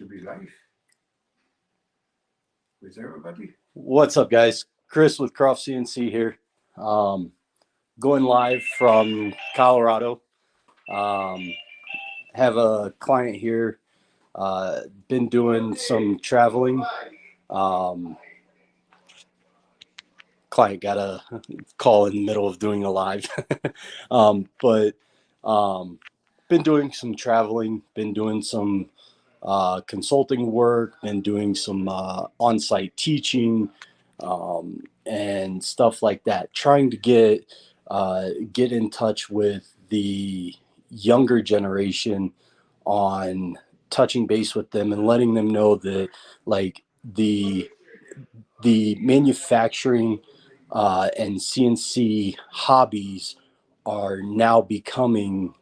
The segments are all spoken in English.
to be live with everybody. What's up, guys? Chris with Croft CNC here. Going live from Colorado. Um, have a client here. Been doing some traveling. Um, Client got a call in the middle of doing a live. But been doing some traveling. Been doing some consulting work. Been doing some on-site teaching. And stuff like that, trying to get in touch with the younger generation on touching base with them and letting them know that like the manufacturing and CNC hobbies are now becoming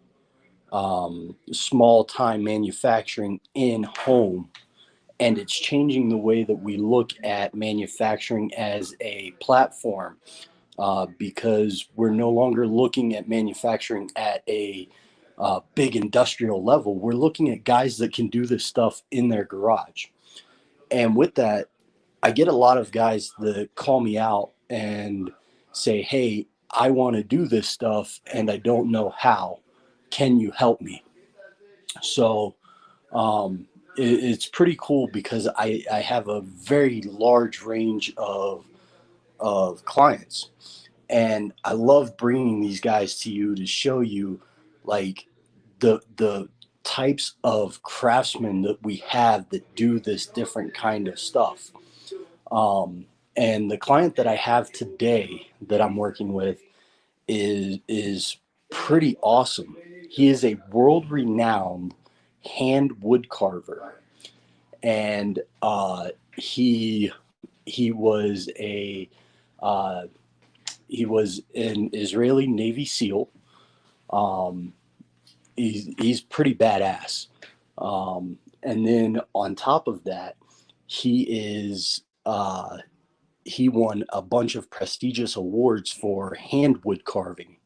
small time manufacturing in home, and it's changing the way that we look at manufacturing as a platform, because we're no longer looking at manufacturing at a big industrial level. We're looking at guys that can do this stuff in their garage. And with that, I get a lot of guys that call me out and say, hey, I want to do this stuff and I don't know how. Can you help me? So it's pretty cool because I have a very large range of clients, and I love bringing these guys to you to show you like the types of craftsmen that we have that do this different kind of stuff. And the client that I have today that I'm working with is pretty awesome. He is a world renowned hand wood carver, and he was a he was an Israeli Navy SEAL. Um, he's pretty badass. And then on top of that, he is he won a bunch of prestigious awards for hand wood carving,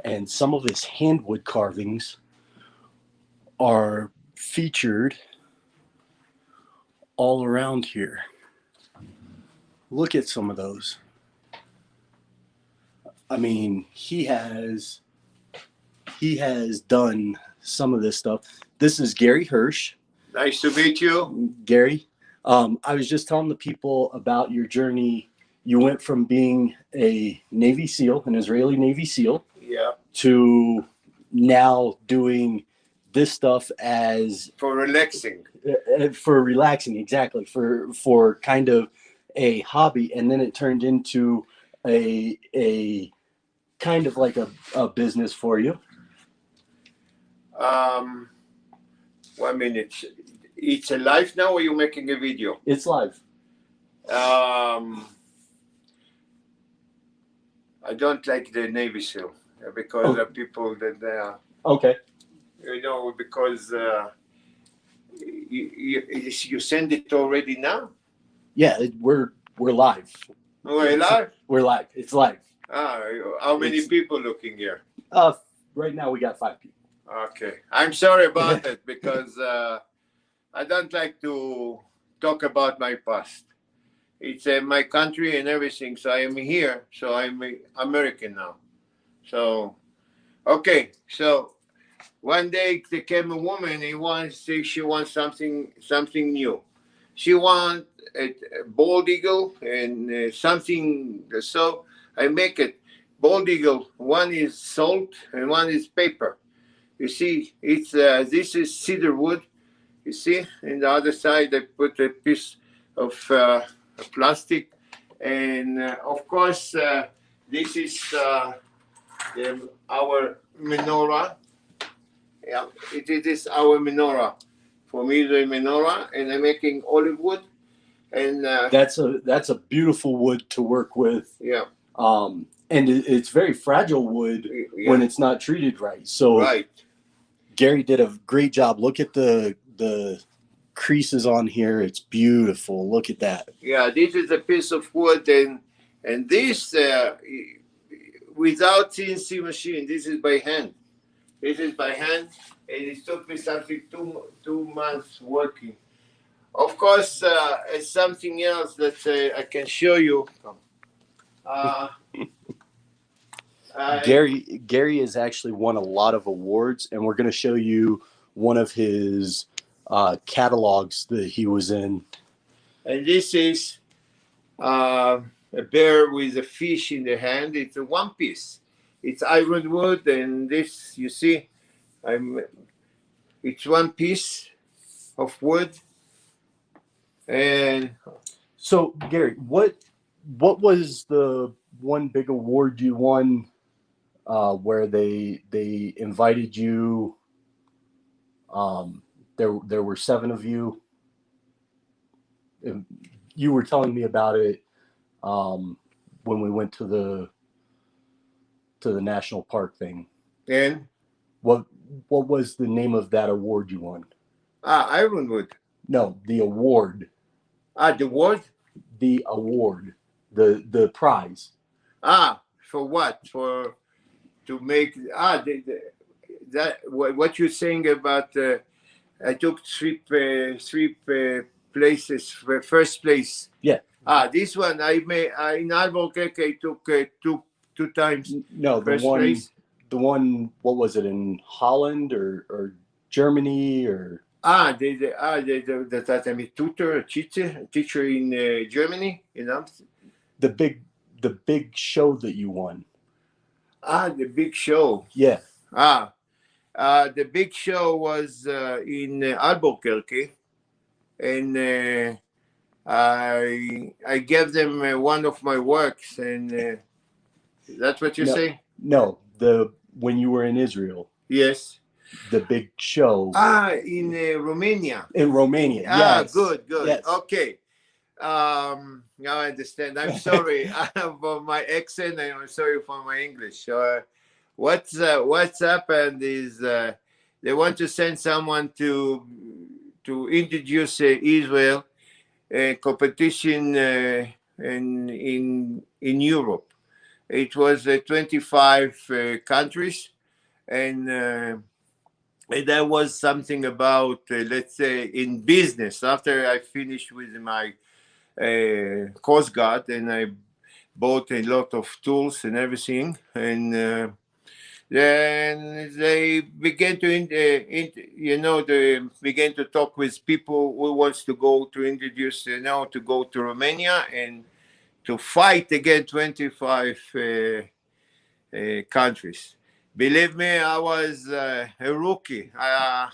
and some of his hand wood carvings are featured all around here. Look at some of those. I mean, he has done some of this stuff. This is Gary Hirsch. Nice to meet you, Gary. I was just telling the people about your journey. You went from being a Navy SEAL, an Israeli Navy SEAL, yeah, to now doing this stuff as for relaxing. For relaxing, exactly, for kind of a hobby, and then it turned into a kind of like a business for you. 1 minute. It's a live now, or are you making a video? It's live. I don't like the Navy SEAL because the people that Okay. Because you send it already now. Yeah, we're live. We're live. We're live. It's live. How many people looking here? Right now we got 5 people. Okay, I'm sorry about it because I don't like to talk about my past. It's my country and everything, so I am here. So I'm American now. So, okay. So one day there came a woman. She wants something new. She wants a bald eagle and something. So I make it bald eagle. One is salt and one is paper. You see, it's this is cedar wood. You see, and the other side I put a piece of plastic, and of course this is our menorah. Yeah, it is our menorah. For me, the menorah, and I'm making olive wood, and that's a beautiful wood to work with. Yeah. And it's very fragile wood when it's not treated right. So right. Gary did a great job. Look at the creases on here. It's beautiful. Look at that. Yeah, this is a piece of wood, and this without CNC machine. This is by hand. This is by hand, and it took me something two months working. Of course, it's something else that I can show you. Uh, I, Gary has actually won a lot of awards, and we're going to show you one of his catalogs that he was in. and this is a bear with a fish in the hand. It's a one piece. It's ironwood, and this you see, I'm. It's one piece of wood, and So, Gary, what was the one big award you won where they invited you? There were 7 of you. You were telling me about it when we went to the national park thing. and What was the name of that award you won? ironwood. No, the award. The wood. The award. The prize. For what? For to make that what you're saying about I took three places for first place. Yeah. This one I made in Albuquerque. I took two times No, first place. the one. What was it, in Holland or Germany or? That I'm a teacher in Germany. You know. The big show that you won. The big show. Yeah. The big show was in Albuquerque, and I gave them one of my works, and that's what you say? No, when you were in Israel. Yes. The big show. In Romania. In Romania. Yes. Good. Yes. Okay. Now I understand. I'm sorry for my accent, and I'm sorry for my English. What's happened is they want to send someone to introduce Israel competition in Europe. It was 25 countries, and that was something about let's say in business. After I finished with my Coast Guard, and I bought a lot of tools and everything, and then they began to they began to talk with people who wants to go to introduce to go to Romania and to fight against 25 countries. Believe me, I was a rookie. I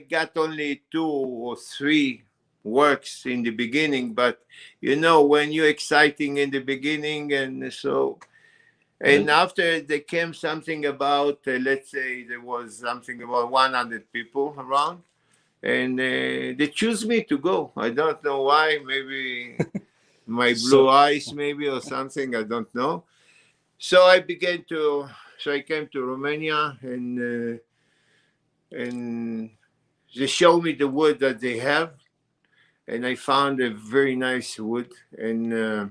got only 2 or 3 works in the beginning, but when you're exciting in the beginning, and so. And after there came something about, let's say there was something about 100 people around, and they choose me to go. I don't know why. Maybe my blue eyes, maybe, or something. I don't know. So I came to Romania, and they showed me the wood that they have, and I found a very nice wood, and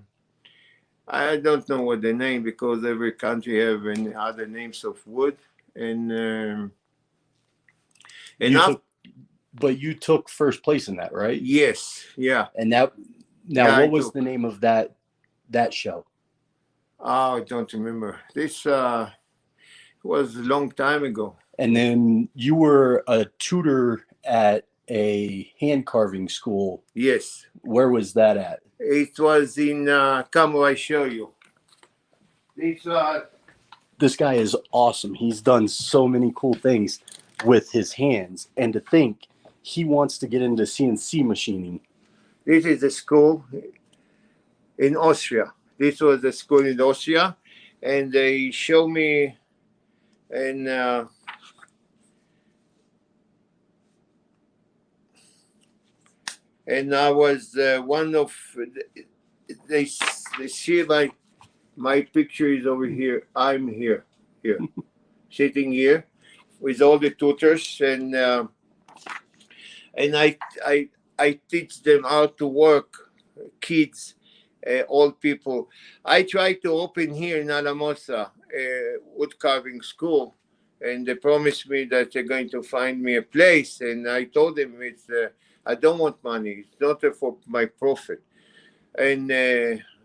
I don't know what the name, because every country have other names of wood, and but you took first place in that, right? Yes, yeah. And what was the name of that show? Oh, I don't remember. This was a long time ago. And then you were a tutor at a hand carving school. Yes. Where was that at? It was in come I show you. This guy is awesome. He's done so many cool things with his hands, and to think he wants to get into CNC machining. This is a school in Austria. This was a school in Austria, and they show me, and I was one of they see my picture is over here. I'm here, sitting here with all the tutors, and I teach them how to work, kids, old people. I try to open here in Alamosa a wood carving school, and they promised me that they're going to find me a place. And I told them I don't want money. It's not for my profit. And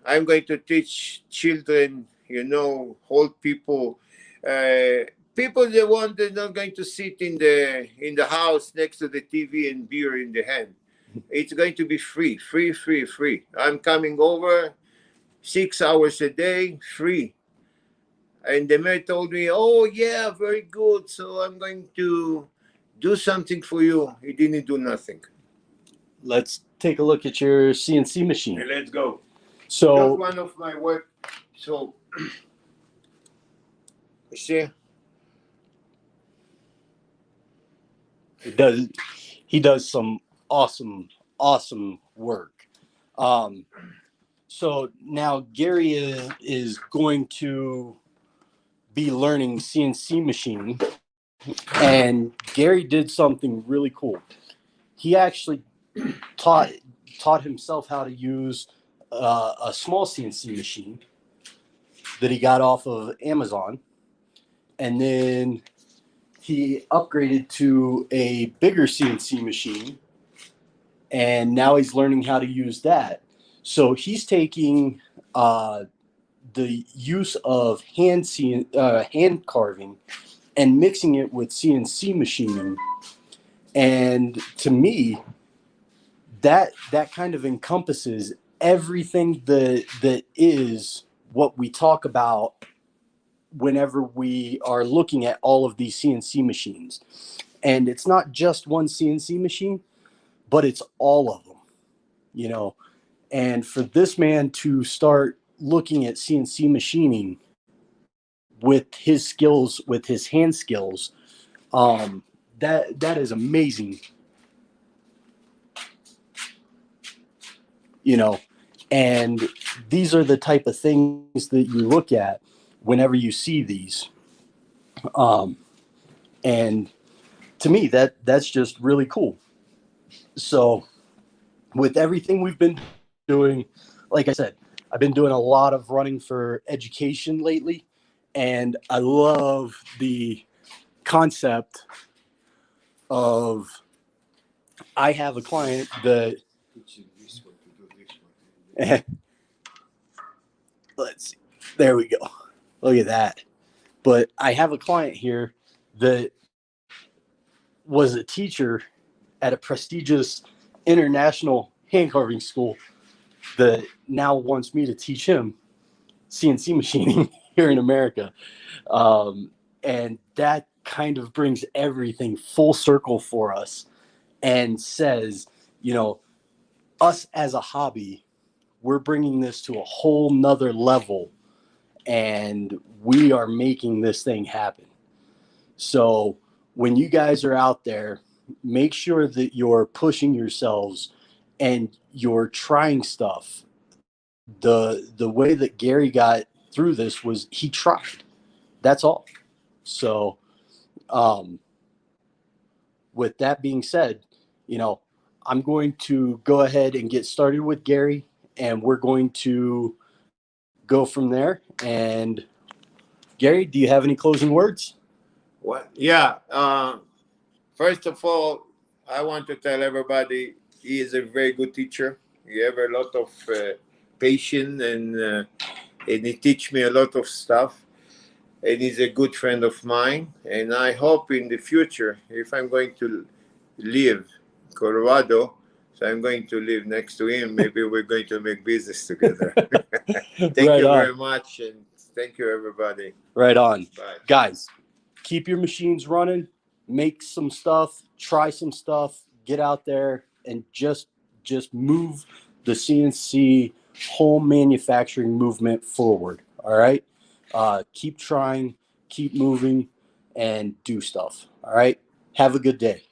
I'm going to teach children, old people, people they want. They're not going to sit in the house next to the TV and beer in the hand. It's going to be free, free, free, free. I'm coming over 6 hours a day, free. And the mayor told me, "Oh yeah, very good. So I'm going to do something for you." He didn't do nothing. Let's take a look at your CNC machine. Okay, let's go. So That's one of my work. So you see, he does some awesome work. So now Gary is going to be learning CNC machining, and Gary did something really cool. He actually taught himself how to use a small CNC machine that he got off of Amazon, and then he upgraded to a bigger CNC machine, and now he's learning how to use that. So he's taking the use of hand carving and mixing it with CNC machining, and to me, that kind of encompasses everything that is what we talk about whenever we are looking at all of these CNC machines. And it's not just one CNC machine, but it's all of them. And for this man to start looking at CNC machining with his skills, with his hand skills, that is amazing. And these are the type of things that you look at whenever you see these. And to me, that's just really cool. So with everything we've been doing, like I said, I've been doing a lot of running for education lately, and I love the concept of, I have a client that let's see, there we go, look at that. But I have a client here that was a teacher at a prestigious international hand carving school that now wants me to teach him CNC machining here in America. And that kind of brings everything full circle for us and says, us as a hobby, we're bringing this to a whole nother level, and we are making this thing happen. So when you guys are out there, make sure that you're pushing yourselves and you're trying stuff. The way that Gary got through this was he tried. That's all. So with that being said, I'm going to go ahead and get started with Gary, and we're going to go from there. And Gary, do you have any closing words? what? Yeah. First of all, I want to tell everybody he is a very good teacher. He have a lot of patience, and he teach me a lot of stuff. And he's a good friend of mine. And I hope in the future, if I'm going to live in Colorado, so I'm going to live next to him. Maybe we're going to make business together. Thank Right you on. very much, and thank you, everybody. Right on. Bye. Guys, keep your machines running, make some stuff, try some stuff, get out there and just move the CNC home manufacturing movement forward. All right. Keep trying, keep moving, and do stuff. All right. Have a good day.